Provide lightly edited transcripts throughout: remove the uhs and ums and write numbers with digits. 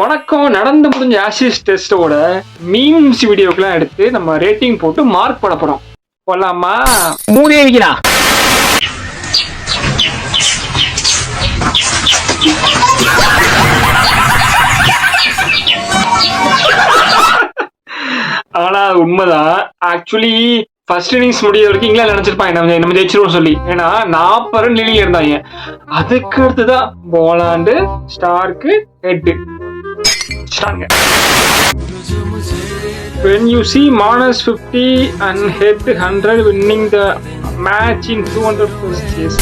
வணக்கம். நடந்து முடிஞ்ச ஆஷிஸ் டெஸ்டோட மீம்ஸ் வீடியோக்கெல்லாம் எடுத்து நம்ம ரேட்டிங் போட்டு மார்க் பண்ண போறோம். போலாமா? மூணே வைக்கிறா. ஆனா உண்மைதான். ஆக்சுவலி ஃபர்ஸ்ட் இன்னிங்ஸ் முடிய வரைக்கும் இங்கிலாந்து நினைச்சிருப்பாங்க நம்ம ஜெயிச்சிருவோம் சொல்லி. ஏன்னா 40 ரன் லீடிங் இருந்தாங்க. அதுக்கு அடுத்துதான் போலாண்டு ஸ்டார்க்கு Head. When you see minus 50 and head 100 winning the match in 200 yes,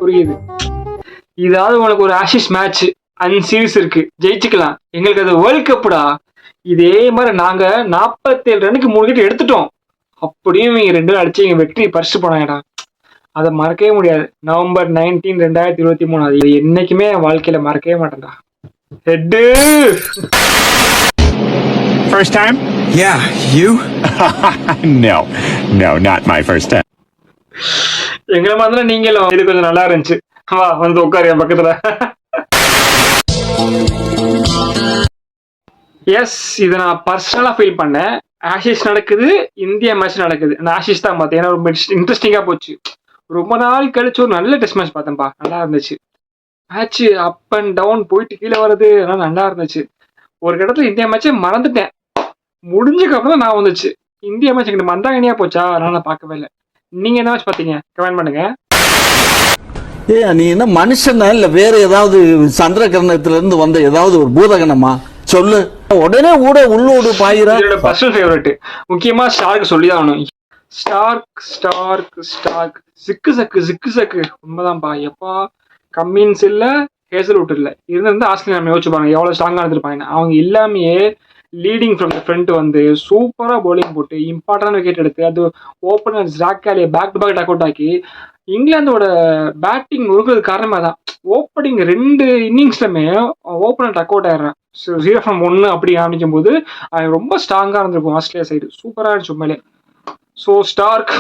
புரியுது. இதாவது உனக்கு ஒரு ஆஷிஸ் மேட்ச் அண்ட் சீரீஸ் இருக்கு, ஜெயிச்சுக்கலாம். எங்களுக்கு அது வேர்ல்ட் கப்டா. இதே மாதிரி நாங்க 47 ரன்னுக்கு 3 விக்கெட் எடுத்துட்டோம். அப்படியும் இவங்க 2 அடிச்சு எங்க வெற்றி பறிச்சு போனாங்கடா. அதை மறக்கவே முடியாது. நவம்பர் 19, 2023. அது என்னைக்குமே என் வாழ்க்கையில மறக்கவே மாட்டேன்டா. Head. First time? Yeah, you? No, not my first time. எங்களை மாதிரி நீங்களும் இது கொஞ்சம் நல்லா இருந்துச்சு. வா வந்து உட்காரு என் பக்கத்துல. எஸ், இதை நான் பர்சனலா ஃபீல் பண்ணேன். ஆஷிஸ் நடக்குது, இந்தியா மேட்ச் நடக்குது. நான் ஆஷிஸ் தான் பார்த்தேன். ஏன்னா ரொம்ப இன்ட்ரெஸ்டிங்கா போச்சு. ரொம்ப நாள் கழிச்சு ஒரு நல்ல டெஸ்ட் மேட்ச் பார்த்தேன்ப்பா. நல்லா இருந்துச்சு. மேட்ச் அப் அண்ட் டவுன் போயிட்டு கீழே வருது. அதனால நல்லா இருந்துச்சு. ஒரு இடத்துல இந்தியா மேட்சை மறந்துட்டேன். முடிஞ்சதுக்கு அப்புறம் தான் நான் வந்துச்சு இந்தியா மேட்ச். எங்களுக்கு மந்தாங்கனியா போச்சா, அதனால நான் பார்க்கவே இல்லை. நீங்க என்ன மேட்ச் பார்த்தீங்க? கமெண்ட் பண்ணுங்க. நீ என்ன மனுஷனா இல்ல வேற ஏதாவது சந்திரகிரணத்துல இருந்து வந்த ஏதாவது ஒரு பூதகணமா சொல்லு. உடனே உள்ளோடு பாயிரா. என்னோட பர்சனல் ஃபேவரட். முக்கியமா ஸ்டார்க் சொல்லிதான் ஆகணும். ஸ்டார்க் சிக்கு சக்கு உண்மைதான்ப்பா. எப்பா கம்மின்ஸ் இல்ல, ஹேசல்வுட் இல்ல, இருந்திருந்தா ஆஸ்திரேலியா நம்ம யோசிச்சுப்பாங்க எவ்வளவு ஸ்ட்ராங்கா இருந்திருப்பாங்க. அவங்க எல்லாமே லீடிங் ஃப்ரம் த ஃப்ரண்ட் வந்து சூப்பரா பவுலிங் போட்டு இம்பார்ட்டன்ட் விக்கெட் எடுத்து, அது ஓப்பனர் ஜாக்காலியை back to back duck out ஆக்கி இங்கிலாந்தோட பேட்டிங் நொறுக்கிறது காரணமா தான். ஓப்பனிங் 2 இன்னிங்ஸ்லுமே ஓப்பனர் டக் அவுட் ஆயிடுறான். 0 from 1 அப்படி ஆரம்பிக்கும் போது அவன் ரொம்ப ஸ்ட்ராங்கா இருந்திருக்கும். ஆஸ்திரேலியா சைடு சூப்பரா இருந்துச்சு உண்மையிலே. ஸோ ஸ்டார்க்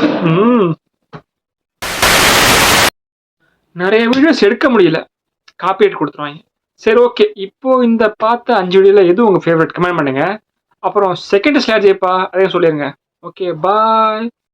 நிறைய வீடியோஸ் எடுக்க முடியல, காப்பிரைட் கொடுத்துருவாங்க. சரி, ஓகே. இப்போ இந்த பார்த்த 5 வீடியோல எது உங்க ஃபேவரட்? கமெண்ட் பண்ணுங்க. அப்புறம் செகண்ட் ஸ்லாட் ஜெயிப்பா அதையும் சொல்லிருங்க. ஓகே, பாய்.